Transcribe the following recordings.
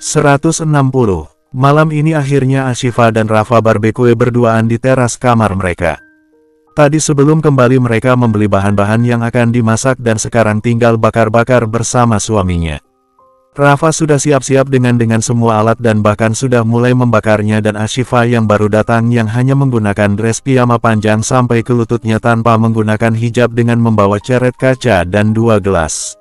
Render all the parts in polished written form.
160. Malam ini akhirnya Ashifa dan Rafa barbecue berduaan di teras kamar mereka. Tadi sebelum kembali mereka membeli bahan-bahan yang akan dimasak dan sekarang tinggal bakar-bakar bersama suaminya. Rafa sudah siap-siap dengan semua alat dan bahkan sudah mulai membakarnya, dan Ashifa yang baru datang yang hanya menggunakan dress piyama panjang sampai ke lututnya tanpa menggunakan hijab dengan membawa ceret kaca dan 2 gelas.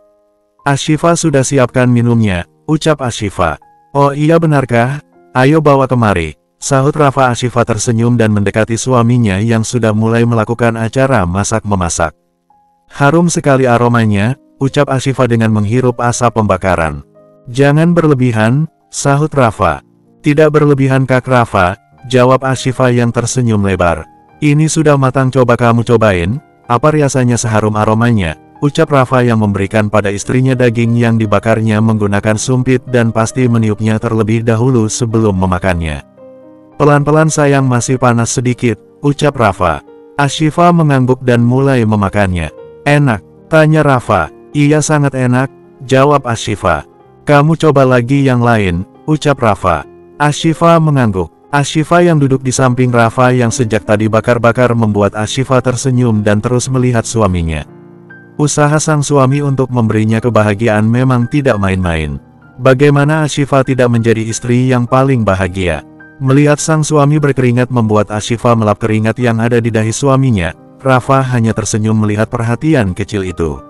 Ashifa sudah siapkan minumnya, ucap Ashifa. Oh iya benarkah? Ayo bawa kemari, sahut Rafa. Ashifa tersenyum dan mendekati suaminya yang sudah mulai melakukan acara masak-memasak. Harum sekali aromanya, ucap Ashifa dengan menghirup asap pembakaran. Jangan berlebihan, sahut Rafa. Tidak berlebihan Kak Rafa, jawab Ashifa yang tersenyum lebar. Ini sudah matang, coba kamu cobain, apa rasanya seharum aromanya, ucap Rafa yang memberikan pada istrinya daging yang dibakarnya menggunakan sumpit dan pasti meniupnya terlebih dahulu sebelum memakannya. Pelan-pelan sayang, masih panas sedikit, ucap Rafa. Ashifa mengangguk dan mulai memakannya. Enak? Tanya Rafa. Iya sangat enak, jawab Ashifa. Kamu coba lagi yang lain, ucap Rafa. Ashifa mengangguk. Ashifa yang duduk di samping Rafa yang sejak tadi bakar-bakar membuat Ashifa tersenyum dan terus melihat suaminya. Usaha sang suami untuk memberinya kebahagiaan memang tidak main-main. Bagaimana Ashifa tidak menjadi istri yang paling bahagia? Melihat sang suami berkeringat membuat Ashifa melap keringat yang ada di dahi suaminya. Rafa hanya tersenyum melihat perhatian kecil itu.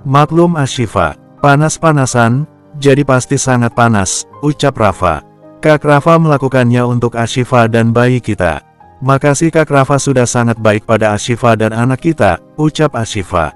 Maklum Ashifa, panas-panasan, jadi pasti sangat panas, ucap Rafa. Kak Rafa melakukannya untuk Ashifa dan bayi kita. Makasih Kak Rafa sudah sangat baik pada Ashifa dan anak kita, ucap Ashifa.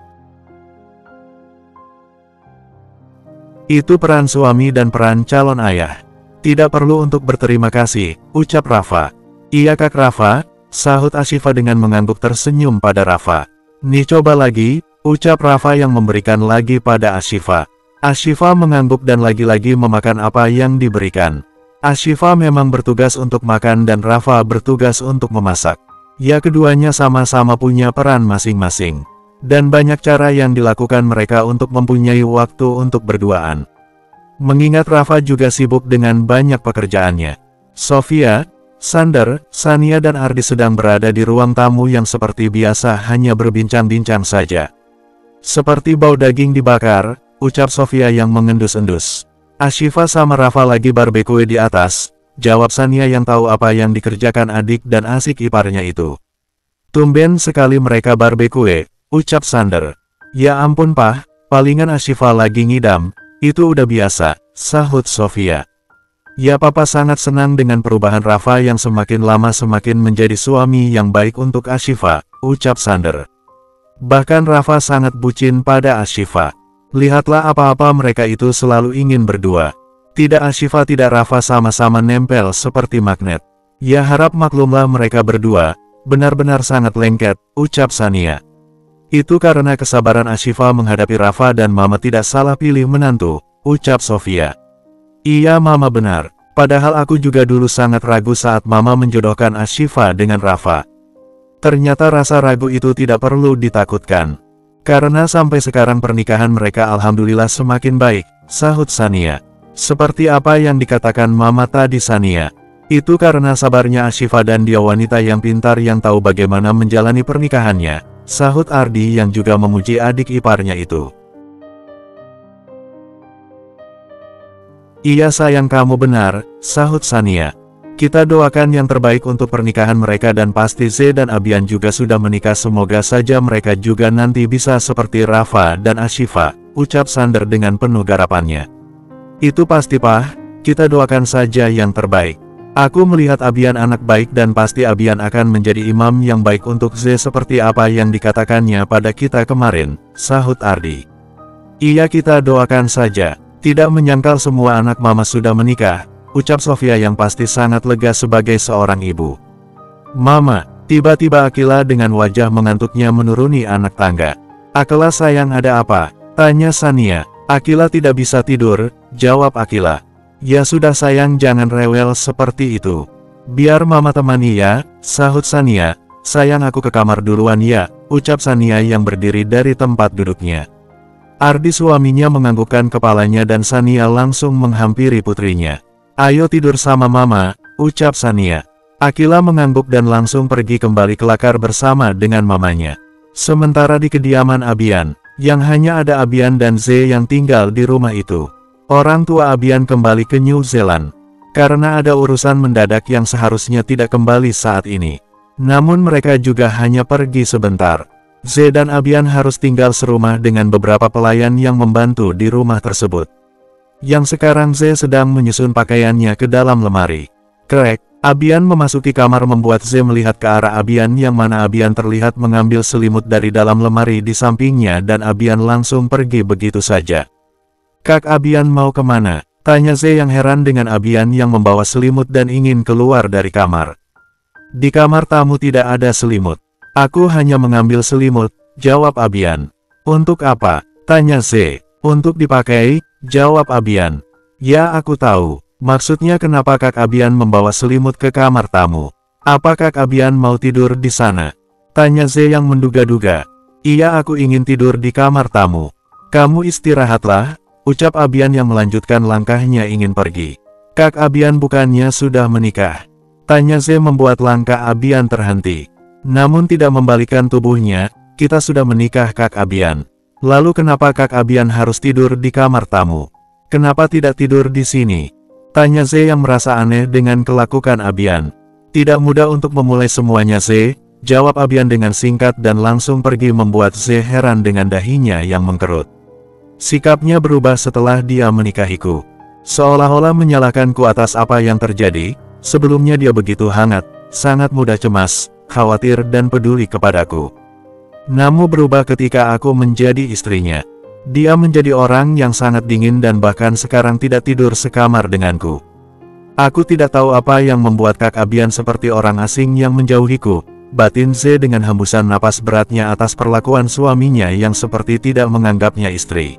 Itu peran suami dan peran calon ayah. Tidak perlu untuk berterima kasih, ucap Rafa. Iya Kak Rafa, sahut Ashifa dengan mengangguk tersenyum pada Rafa. Nih coba lagi, ucap Rafa yang memberikan lagi pada Ashifa. Ashifa mengangguk dan lagi-lagi memakan apa yang diberikan. Ashifa memang bertugas untuk makan dan Rafa bertugas untuk memasak. Ya keduanya sama-sama punya peran masing-masing. Dan banyak cara yang dilakukan mereka untuk mempunyai waktu untuk berduaan. Mengingat Rafa juga sibuk dengan banyak pekerjaannya. Sofia, Sander, Sania dan Ardi sedang berada di ruang tamu yang seperti biasa hanya berbincang-bincang saja. Seperti bau daging dibakar, ucap Sofia yang mengendus-endus. Ashifa sama Rafa lagi barbecue di atas, jawab Sania yang tahu apa yang dikerjakan adik dan asik iparnya itu. Tumben sekali mereka barbecue, ucap Sander. Ya ampun Pah, palingan Ashifa lagi ngidam, itu udah biasa, sahut Sofia. Ya Papa sangat senang dengan perubahan Rafa yang semakin lama semakin menjadi suami yang baik untuk Ashifa, ucap Sander. Bahkan Rafa sangat bucin pada Ashifa. Lihatlah apa-apa mereka itu selalu ingin berdua. Tidak Ashifa tidak Rafa sama-sama nempel seperti magnet. Ya harap maklumlah mereka berdua, benar-benar sangat lengket, ucap Sania. Itu karena kesabaran Ashifa menghadapi Rafa dan Mama tidak salah pilih menantu, ucap Sofia. Iya Mama benar, padahal aku juga dulu sangat ragu saat Mama menjodohkan Ashifa dengan Rafa. Ternyata rasa ragu itu tidak perlu ditakutkan. Karena sampai sekarang pernikahan mereka alhamdulillah semakin baik, sahut Sania. Seperti apa yang dikatakan Mama tadi Sania. Itu karena sabarnya Ashifa dan dia wanita yang pintar yang tahu bagaimana menjalani pernikahannya, sahut Ardi yang juga memuji adik iparnya itu. Iya sayang kamu benar, sahut Sania. Kita doakan yang terbaik untuk pernikahan mereka dan pasti Z dan Abian juga sudah menikah, semoga saja mereka juga nanti bisa seperti Rafa dan Ashifa, ucap Sander dengan penuh garapannya. Itu pasti Pah, kita doakan saja yang terbaik. Aku melihat Abian anak baik dan pasti Abian akan menjadi imam yang baik untuk Z seperti apa yang dikatakannya pada kita kemarin, sahut Ardi. Iya kita doakan saja, tidak menyangkal semua anak Mama sudah menikah, ucap Sofia yang pasti sangat lega sebagai seorang ibu. Mama, tiba-tiba Akila dengan wajah mengantuknya menuruni anak tangga. Akila sayang ada apa? Tanya Sania. Akila tidak bisa tidur, jawab Akila. Ya sudah sayang jangan rewel seperti itu. Biar Mama temani ya, sahut Sania. Sayang aku ke kamar duluan ya, ucap Sania yang berdiri dari tempat duduknya. Ardi suaminya menganggukkan kepalanya dan Sania langsung menghampiri putrinya. Ayo tidur sama mama, ucap Sania. Akila mengangguk dan langsung pergi kembali kelakar bersama dengan mamanya. Sementara di kediaman Abian, yang hanya ada Abian dan Z yang tinggal di rumah itu. Orang tua Abian kembali ke New Zealand. Karena ada urusan mendadak yang seharusnya tidak kembali saat ini. Namun mereka juga hanya pergi sebentar. Z dan Abian harus tinggal serumah dengan beberapa pelayan yang membantu di rumah tersebut. Yang sekarang Z sedang menyusun pakaiannya ke dalam lemari. Krek, Abian memasuki kamar membuat Z melihat ke arah Abian yang mana Abian terlihat mengambil selimut dari dalam lemari di sampingnya dan Abian langsung pergi begitu saja. Kak Abian mau kemana? Tanya Z yang heran dengan Abian yang membawa selimut dan ingin keluar dari kamar. Di kamar tamu tidak ada selimut. Aku hanya mengambil selimut, jawab Abian. Untuk apa? Tanya Z. Untuk dipakai, jawab Abian. Ya aku tahu. Maksudnya kenapa Kak Abian membawa selimut ke kamar tamu? Apa Kak Abian mau tidur di sana? Tanya Z yang menduga-duga. Iya aku ingin tidur di kamar tamu. Kamu istirahatlah, ucap Abian yang melanjutkan langkahnya ingin pergi. Kak Abian bukannya sudah menikah? Tanya Z membuat langkah Abian terhenti. Namun tidak membalikkan tubuhnya, kita sudah menikah Kak Abian. Lalu kenapa Kak Abian harus tidur di kamar tamu? Kenapa tidak tidur di sini? Tanya Z yang merasa aneh dengan kelakuan Abian. Tidak mudah untuk memulai semuanya Z, jawab Abian dengan singkat dan langsung pergi membuat Z heran dengan dahinya yang mengkerut. Sikapnya berubah setelah dia menikahiku. Seolah-olah menyalahkanku atas apa yang terjadi. Sebelumnya dia begitu hangat, sangat mudah cemas, khawatir dan peduli kepadaku. Namun berubah ketika aku menjadi istrinya. Dia menjadi orang yang sangat dingin dan bahkan sekarang tidak tidur sekamar denganku. Aku tidak tahu apa yang membuat Kak Abian seperti orang asing yang menjauhiku, batin Z dengan hembusan napas beratnya atas perlakuan suaminya yang seperti tidak menganggapnya istri.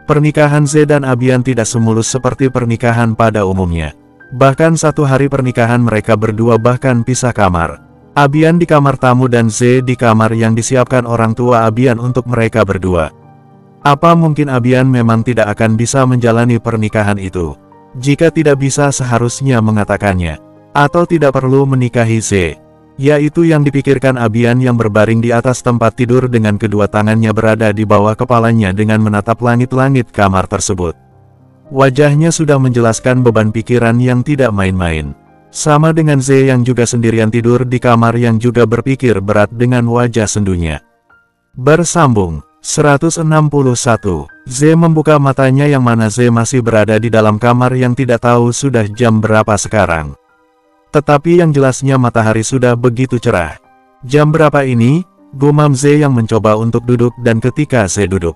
Pernikahan Z dan Abian tidak semulus seperti pernikahan pada umumnya. Bahkan satu hari pernikahan mereka berdua bahkan pisah kamar. Abian di kamar tamu dan Z di kamar yang disiapkan orang tua Abian untuk mereka berdua. Apa mungkin Abian memang tidak akan bisa menjalani pernikahan itu? Jika tidak bisa seharusnya mengatakannya. Atau tidak perlu menikahi Z. Yaitu yang dipikirkan Abian yang berbaring di atas tempat tidur dengan kedua tangannya berada di bawah kepalanya dengan menatap langit-langit kamar tersebut. Wajahnya sudah menjelaskan beban pikiran yang tidak main-main. Sama dengan Z yang juga sendirian tidur di kamar yang juga berpikir berat dengan wajah sendunya. Bersambung 161. Z membuka matanya yang mana Z masih berada di dalam kamar yang tidak tahu sudah jam berapa sekarang. Tetapi yang jelasnya matahari sudah begitu cerah. Jam berapa ini? Gumam Z yang mencoba untuk duduk dan ketika Z duduk.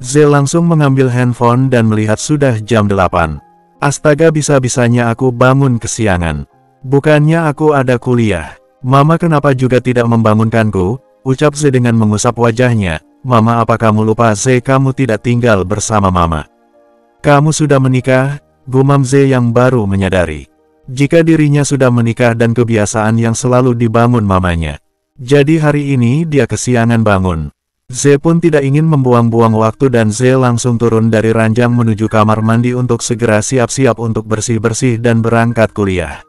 Z langsung mengambil handphone dan melihat sudah jam 8. Astaga bisa-bisanya aku bangun kesiangan. Bukannya aku ada kuliah. Mama kenapa juga tidak membangunkanku? Ucap Z dengan mengusap wajahnya. Mama apa kamu lupa Z kamu tidak tinggal bersama mama? Kamu sudah menikah? Gumam Z yang baru menyadari. Jika dirinya sudah menikah dan kebiasaan yang selalu dibangun mamanya. Jadi hari ini dia kesiangan bangun. Z pun tidak ingin membuang-buang waktu dan Z langsung turun dari ranjang menuju kamar mandi untuk segera siap-siap untuk bersih-bersih dan berangkat kuliah.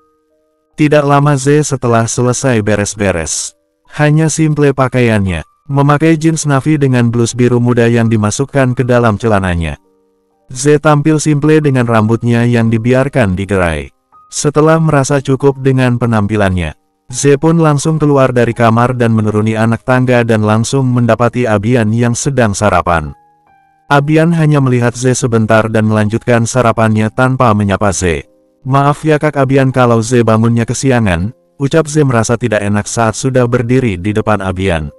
Tidak lama Z setelah selesai beres-beres. Hanya simple pakaiannya. Memakai jeans navy dengan blus biru muda yang dimasukkan ke dalam celananya. Z tampil simple dengan rambutnya yang dibiarkan digerai. Setelah merasa cukup dengan penampilannya, Z pun langsung keluar dari kamar dan menuruni anak tangga dan langsung mendapati Abian yang sedang sarapan. Abian hanya melihat Z sebentar dan melanjutkan sarapannya tanpa menyapa Z. Maaf ya Kak Abian kalau Z bangunnya kesiangan, ucap Z merasa tidak enak saat sudah berdiri di depan Abian.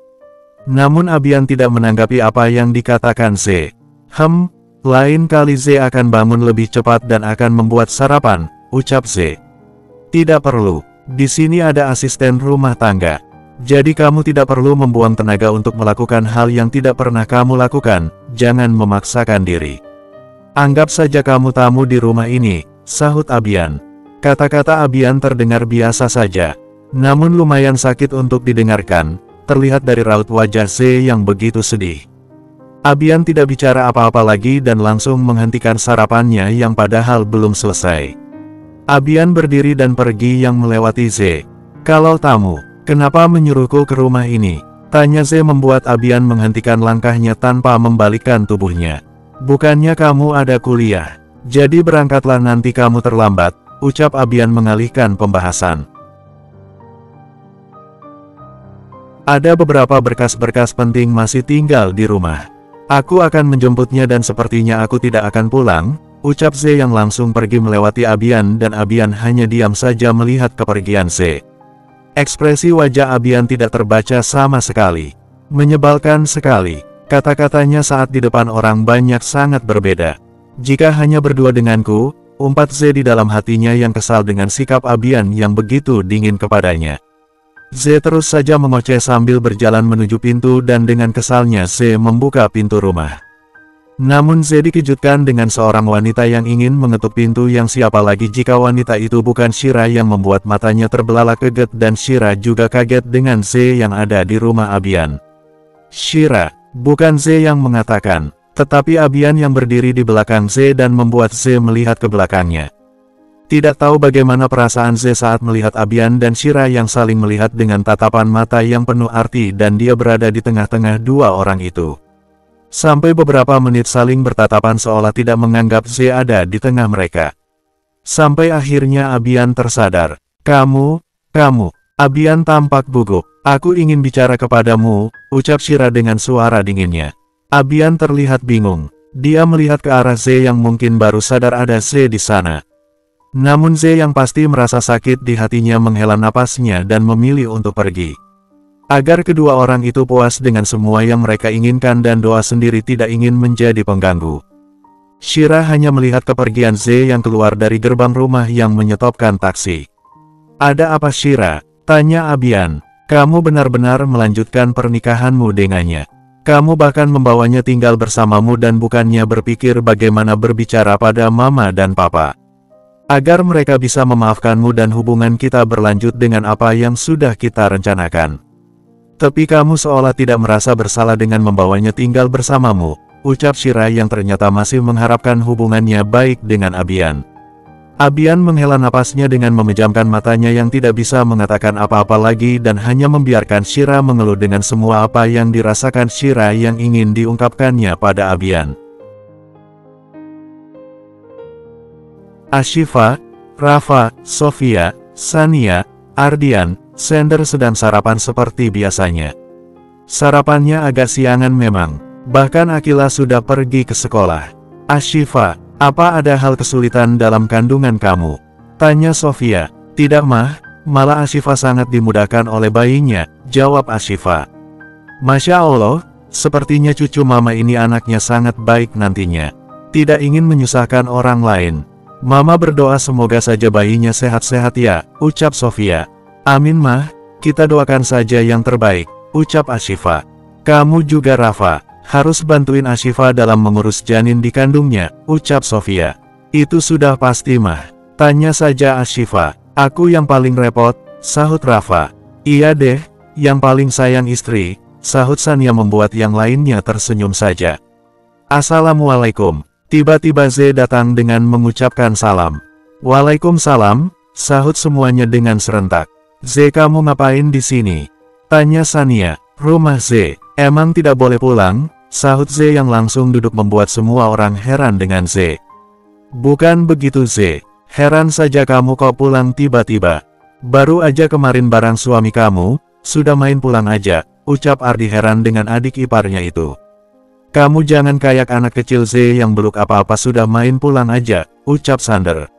Namun Abian tidak menanggapi apa yang dikatakan Z. Lain kali Z akan bangun lebih cepat dan akan membuat sarapan. Ucap Z. Tidak perlu, di sini ada asisten rumah tangga. Jadi kamu tidak perlu membuang tenaga untuk melakukan hal yang tidak pernah kamu lakukan, jangan memaksakan diri. Anggap saja kamu tamu di rumah ini, sahut Abian. Kata-kata Abian terdengar biasa saja, namun lumayan sakit untuk didengarkan, terlihat dari raut wajah Z yang begitu sedih. Abian tidak bicara apa-apa lagi dan langsung menghentikan sarapannya yang padahal belum selesai. Abian berdiri dan pergi yang melewati Z. "Kalau tamu, kenapa menyuruhku ke rumah ini?" tanya Z membuat Abian menghentikan langkahnya tanpa membalikkan tubuhnya. "Bukannya kamu ada kuliah? Jadi berangkatlah, nanti kamu terlambat," ucap Abian mengalihkan pembahasan. "Ada beberapa berkas-berkas penting masih tinggal di rumah. Aku akan menjemputnya dan sepertinya aku tidak akan pulang," ucap Z yang langsung pergi melewati Abian dan Abian hanya diam saja melihat kepergian Z. Ekspresi wajah Abian tidak terbaca sama sekali. Menyebalkan sekali. Kata-katanya saat di depan orang banyak sangat berbeda. "Jika hanya berdua denganku," umpat Z di dalam hatinya yang kesal dengan sikap Abian yang begitu dingin kepadanya. Z terus saja mengoceh sambil berjalan menuju pintu dan dengan kesalnya Z membuka pintu rumah. Namun Z dikejutkan dengan seorang wanita yang ingin mengetuk pintu, yang siapa lagi jika wanita itu bukan Shira, yang membuat matanya terbelalak kaget dan Shira juga kaget dengan Z yang ada di rumah Abian. "Shira," bukan Z yang mengatakan, tetapi Abian yang berdiri di belakang Z dan membuat Z melihat ke belakangnya. Tidak tahu bagaimana perasaan Z saat melihat Abian dan Shira yang saling melihat dengan tatapan mata yang penuh arti dan dia berada di tengah-tengah dua orang itu. Sampai beberapa menit saling bertatapan seolah tidak menganggap Z ada di tengah mereka. Sampai akhirnya Abian tersadar. Kamu. Abian tampak gugup. "Aku ingin bicara kepadamu," ucap Shira dengan suara dinginnya. Abian terlihat bingung. Dia melihat ke arah Z yang mungkin baru sadar ada Z di sana. Namun Z yang pasti merasa sakit di hatinya menghela napasnya dan memilih untuk pergi. Agar kedua orang itu puas dengan semua yang mereka inginkan dan doa sendiri tidak ingin menjadi pengganggu. Shira hanya melihat kepergian Z yang keluar dari gerbang rumah yang menyetopkan taksi. "Ada apa, Shira?" tanya Abian. "Kamu benar-benar melanjutkan pernikahanmu dengannya. Kamu bahkan membawanya tinggal bersamamu dan bukannya berpikir bagaimana berbicara pada mama dan papa. Agar mereka bisa memaafkanmu dan hubungan kita berlanjut dengan apa yang sudah kita rencanakan. Tapi kamu seolah tidak merasa bersalah dengan membawanya tinggal bersamamu," ucap Shira yang ternyata masih mengharapkan hubungannya baik dengan Abian. Abian menghela napasnya dengan memejamkan matanya yang tidak bisa mengatakan apa-apa lagi dan hanya membiarkan Shira mengeluh dengan semua apa yang dirasakan Shira yang ingin diungkapkannya pada Abian. Ashifa, Rafa, Sofia, Sania, Ardian, Sander sedang sarapan seperti biasanya. Sarapannya agak siangan memang, bahkan Akila sudah pergi ke sekolah. "Ashifa, apa ada hal kesulitan dalam kandungan kamu?" tanya Sofia. "Tidak mah, malah Ashifa sangat dimudahkan oleh bayinya," jawab Ashifa. "Masya Allah, sepertinya cucu mama ini anaknya sangat baik nantinya. Tidak ingin menyusahkan orang lain. Mama berdoa semoga saja bayinya sehat-sehat ya," ucap Sofia. "Amin mah, kita doakan saja yang terbaik," ucap Ashifa. "Kamu juga Rafa, harus bantuin Ashifa dalam mengurus janin dikandungnya," ucap Sofia. "Itu sudah pasti mah. Tanya saja Ashifa." "Aku yang paling repot," sahut Rafa. "Iya deh, yang paling sayang istri," sahut Sania membuat yang lainnya tersenyum saja. "Assalamualaikum." Tiba-tiba Z datang dengan mengucapkan salam. "Waalaikumsalam," sahut semuanya dengan serentak. "Z, kamu ngapain di sini?" tanya Sania. "Rumah Z, emang tidak boleh pulang?" sahut Z yang langsung duduk membuat semua orang heran dengan Z. "Bukan begitu Z, heran saja kamu kok pulang tiba-tiba. Baru aja kemarin bareng suami kamu, sudah main pulang aja," ucap Ardi heran dengan adik iparnya itu. "Kamu jangan kayak anak kecil Z yang belum apa-apa sudah main pulang aja," ucap Sander.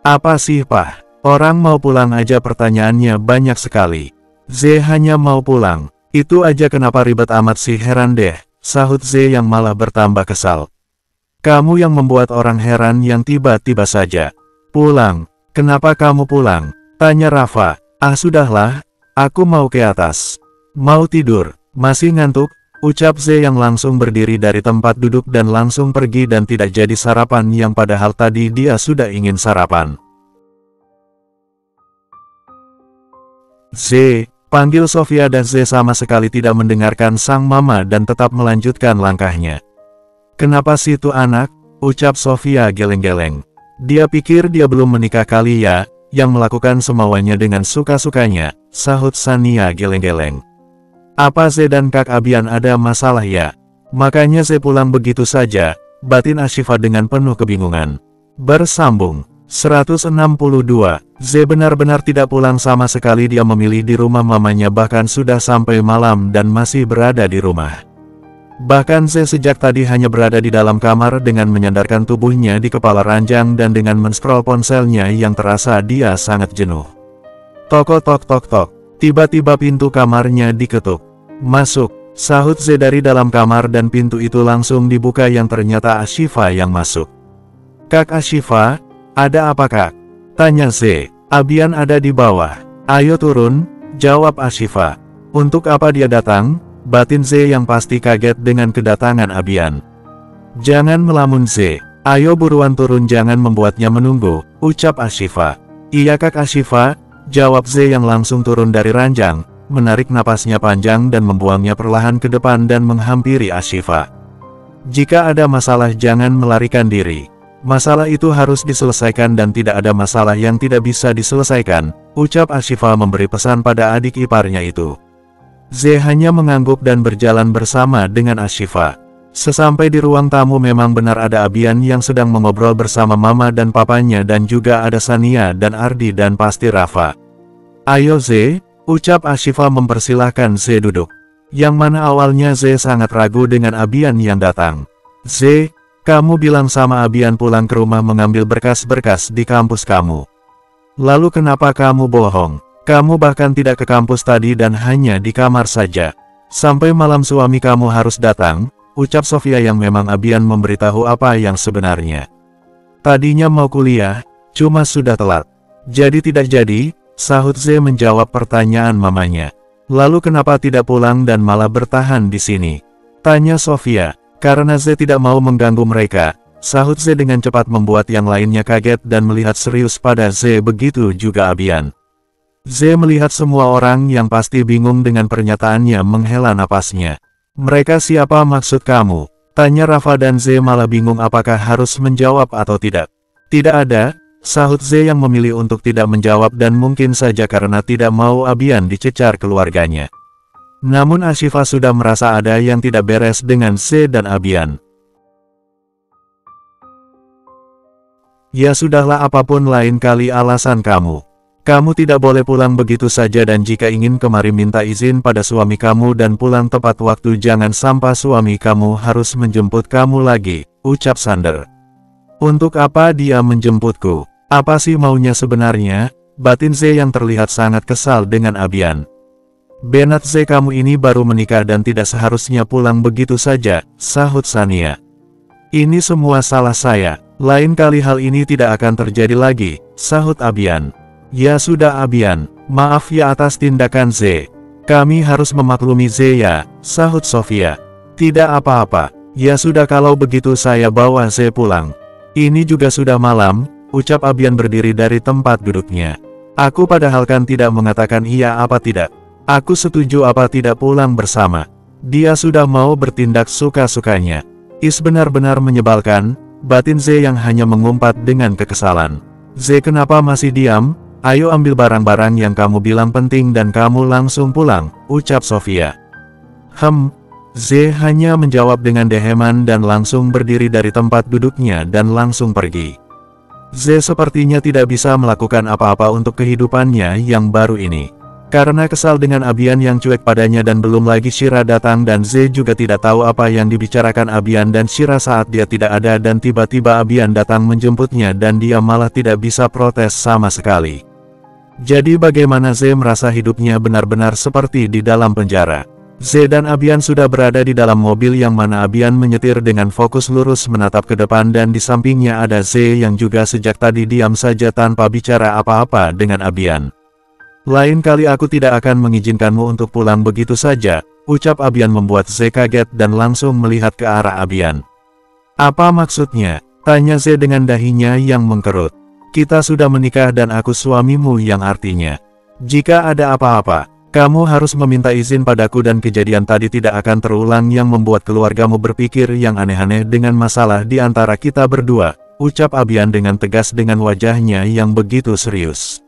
"Apa sih Pak? Orang mau pulang aja pertanyaannya banyak sekali. Z hanya mau pulang, itu aja kenapa ribet amat sih, heran deh," sahut Z yang malah bertambah kesal. "Kamu yang membuat orang heran yang tiba-tiba saja. Pulang, kenapa kamu pulang?" tanya Rafa. "Ah sudahlah, aku mau ke atas. Mau tidur, masih ngantuk," ucap Z yang langsung berdiri dari tempat duduk dan langsung pergi dan tidak jadi sarapan yang padahal tadi dia sudah ingin sarapan. "Z, Panggil Sofia dan Z sama sekali tidak mendengarkan sang mama dan tetap melanjutkan langkahnya. Kenapa sih itu anak? Ucap Sofia geleng-geleng. Dia pikir dia belum menikah kali ya, yang melakukan semaunya dengan suka-sukanya, sahut Sania geleng-geleng. Apa Z dan Kak Abian ada masalah ya? Makanya Z pulang begitu saja, batin Ashifa dengan penuh kebingungan. Bersambung 162, Z benar-benar tidak pulang sama sekali, dia memilih di rumah mamanya bahkan sudah sampai malam dan masih berada di rumah. Bahkan Z sejak tadi hanya berada di dalam kamar dengan menyandarkan tubuhnya di kepala ranjang dan dengan menscroll ponselnya yang terasa dia sangat jenuh. Tok tok tok tok, tiba-tiba pintu kamarnya diketuk. Masuk, sahut Z dari dalam kamar dan pintu itu langsung dibuka yang ternyata Ashifa yang masuk. Kak Ashifa, ada apa Kak? Tanya Z. Abian ada di bawah. Ayo turun, jawab Ashifa. Untuk apa dia datang? Batin Z yang pasti kaget dengan kedatangan Abian. Jangan melamun Z. Ayo buruan turun, jangan membuatnya menunggu, ucap Ashifa. Iya Kak Ashifa, jawab Z yang langsung turun dari ranjang, menarik napasnya panjang dan membuangnya perlahan ke depan dan menghampiri Ashifa. Jika ada masalah jangan melarikan diri. Masalah itu harus diselesaikan dan tidak ada masalah yang tidak bisa diselesaikan, ucap Ashifa memberi pesan pada adik iparnya itu. Z hanya mengangguk dan berjalan bersama dengan Ashifa. Sesampai di ruang tamu memang benar ada Abian yang sedang mengobrol bersama mama dan papanya dan juga ada Sania dan Ardi dan pasti Rafa. Ayo Z, ucap Ashifa mempersilahkan Z duduk. Yang mana awalnya Z sangat ragu dengan Abian yang datang. Z, kamu bilang sama Abian pulang ke rumah mengambil berkas-berkas di kampus kamu. Lalu kenapa kamu bohong? Kamu bahkan tidak ke kampus tadi dan hanya di kamar saja. Sampai malam suami kamu harus datang, ucap Sofia yang memang Abian memberitahu apa yang sebenarnya. Tadinya mau kuliah, cuma sudah telat. Jadi tidak jadi, sahut Z menjawab pertanyaan mamanya. Lalu kenapa tidak pulang dan malah bertahan di sini? Tanya Sofia. Karena Z tidak mau mengganggu mereka, sahut Z dengan cepat membuat yang lainnya kaget dan melihat serius pada Z, begitu juga Abian. Z melihat semua orang yang pasti bingung dengan pernyataannya menghela napasnya. Mereka siapa maksud kamu? Tanya Rafa dan Z malah bingung apakah harus menjawab atau tidak. Tidak ada, sahut Z yang memilih untuk tidak menjawab dan mungkin saja karena tidak mau Abian dicecar keluarganya. Namun Ashifa sudah merasa ada yang tidak beres dengan Z dan Abian. Ya sudahlah, apapun lain kali alasan kamu. Kamu tidak boleh pulang begitu saja dan jika ingin kemari minta izin pada suami kamu dan pulang tepat waktu, jangan sampai suami kamu harus menjemput kamu lagi, ucap Sander. Untuk apa dia menjemputku? Apa sih maunya sebenarnya? Batin Z yang terlihat sangat kesal dengan Abian. Benat Z, kamu ini baru menikah dan tidak seharusnya pulang begitu saja, sahut Sania. Ini semua salah saya, lain kali hal ini tidak akan terjadi lagi, sahut Abian. Ya sudah Abian, maaf ya atas tindakan Z. Kami harus memaklumi Z ya, sahut Sofia. Tidak apa-apa, ya sudah kalau begitu saya bawa Z pulang. Ini juga sudah malam, ucap Abian berdiri dari tempat duduknya. Aku padahal kan tidak mengatakan iya apa tidak. Aku setuju apa tidak pulang bersama. Dia sudah mau bertindak suka-sukanya. Is benar-benar menyebalkan, batin Z yang hanya mengumpat dengan kekesalan. Z kenapa masih diam? Ayo ambil barang-barang yang kamu bilang penting dan kamu langsung pulang, ucap Sofia. Z hanya menjawab dengan deheman dan langsung berdiri dari tempat duduknya dan langsung pergi. Z sepertinya tidak bisa melakukan apa-apa untuk kehidupannya yang baru ini. Karena kesal dengan Abian yang cuek padanya dan belum lagi Shira datang dan Z juga tidak tahu apa yang dibicarakan Abian dan Shira saat dia tidak ada dan tiba-tiba Abian datang menjemputnya dan dia malah tidak bisa protes sama sekali. Jadi bagaimana Z merasa hidupnya benar-benar seperti di dalam penjara. Z dan Abian sudah berada di dalam mobil yang mana Abian menyetir dengan fokus lurus menatap ke depan dan di sampingnya ada Z yang juga sejak tadi diam saja tanpa bicara apa-apa dengan Abian. Lain kali aku tidak akan mengizinkanmu untuk pulang begitu saja, ucap Abian membuat Z kaget dan langsung melihat ke arah Abian. Apa maksudnya? Tanya Z dengan dahinya yang mengkerut. Kita sudah menikah dan aku suamimu yang artinya. Jika ada apa-apa, Kamu harus meminta izin padaku dan kejadian tadi tidak akan terulang yang membuat keluargamu berpikir yang aneh-aneh dengan masalah di antara kita berdua, ucap Abian dengan tegas dengan wajahnya yang begitu serius.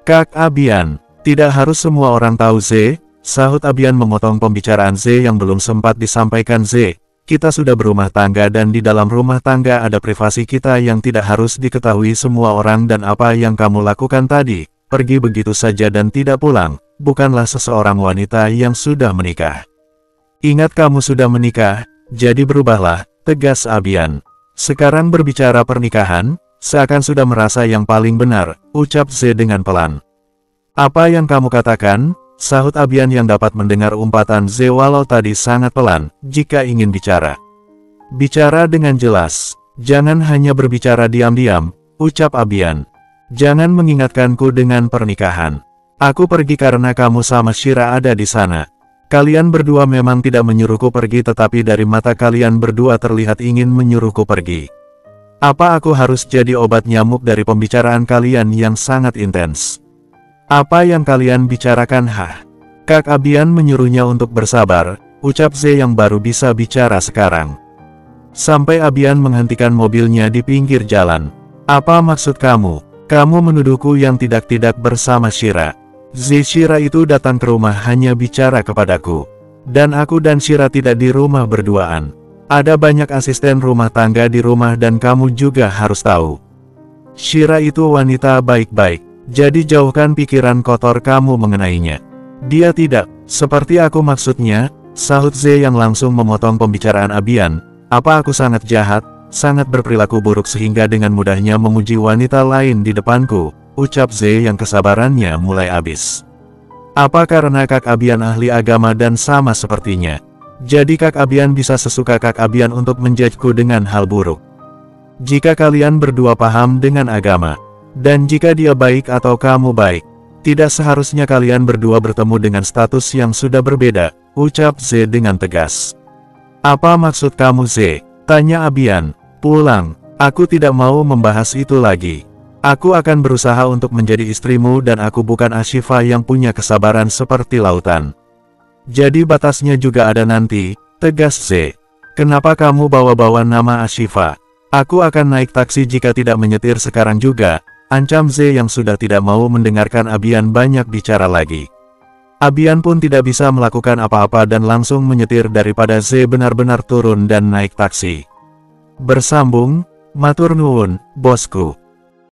Kak Abian, tidak harus semua orang tahu Z, sahut Abian memotong pembicaraan Z yang belum sempat disampaikan Z. Kita sudah berumah tangga dan di dalam rumah tangga ada privasi kita yang tidak harus diketahui semua orang dan apa yang kamu lakukan tadi, pergi begitu saja dan tidak pulang, bukanlah seseorang wanita yang sudah menikah. Ingat kamu sudah menikah, jadi berubahlah, tegas Abian. Sekarang berbicara pernikahan, seakan sudah merasa yang paling benar, ucap Z dengan pelan. Apa yang kamu katakan? Sahut Abian yang dapat mendengar umpatan Z walau tadi sangat pelan, jika ingin bicara. Bicara dengan jelas, jangan hanya berbicara diam-diam, ucap Abian. Jangan mengingatkanku dengan pernikahan. Aku pergi karena kamu sama Shira ada di sana. Kalian berdua memang tidak menyuruhku pergi tetapi dari mata kalian berdua terlihat ingin menyuruhku pergi. Apa aku harus jadi obat nyamuk dari pembicaraan kalian yang sangat intens? Apa yang kalian bicarakan? Kak Abian menyuruhnya untuk bersabar, ucap Z yang baru bisa bicara sekarang. Sampai Abian menghentikan mobilnya di pinggir jalan. Apa maksud kamu? Kamu menuduhku yang tidak-tidak bersama Shira. Shira itu datang ke rumah hanya bicara kepadaku. Dan aku dan Shira tidak di rumah berduaan. Ada banyak asisten rumah tangga di rumah dan kamu juga harus tahu. Shira itu wanita baik-baik. Jadi jauhkan pikiran kotor kamu mengenainya. Dia tidak, seperti aku maksudnya, sahut Z yang langsung memotong pembicaraan Abian. Apa aku sangat jahat, sangat berperilaku buruk sehingga dengan mudahnya memuji wanita lain di depanku, ucap Z yang kesabarannya mulai habis. Apa karena Kak Abian ahli agama dan sama sepertinya? Jadi Kak Abian bisa sesuka Kak Abian untuk menjudgeku dengan hal buruk. Jika kalian berdua paham dengan agama, dan jika dia baik atau kamu baik, tidak seharusnya kalian berdua bertemu dengan status yang sudah berbeda, ucap Z dengan tegas. Apa maksud kamu Z? Tanya Abian. Pulang, aku tidak mau membahas itu lagi. Aku akan berusaha untuk menjadi istrimu dan aku bukan Ashifa yang punya kesabaran seperti lautan. Jadi batasnya juga ada nanti, tegas Z. Kenapa kamu bawa-bawa nama Ashifa? Aku akan naik taksi jika tidak menyetir sekarang juga. Ancam Z yang sudah tidak mau mendengarkan Abian banyak bicara lagi. Abian pun tidak bisa melakukan apa-apa dan langsung menyetir daripada Z benar-benar turun dan naik taksi. Bersambung, matur nuwun, bosku.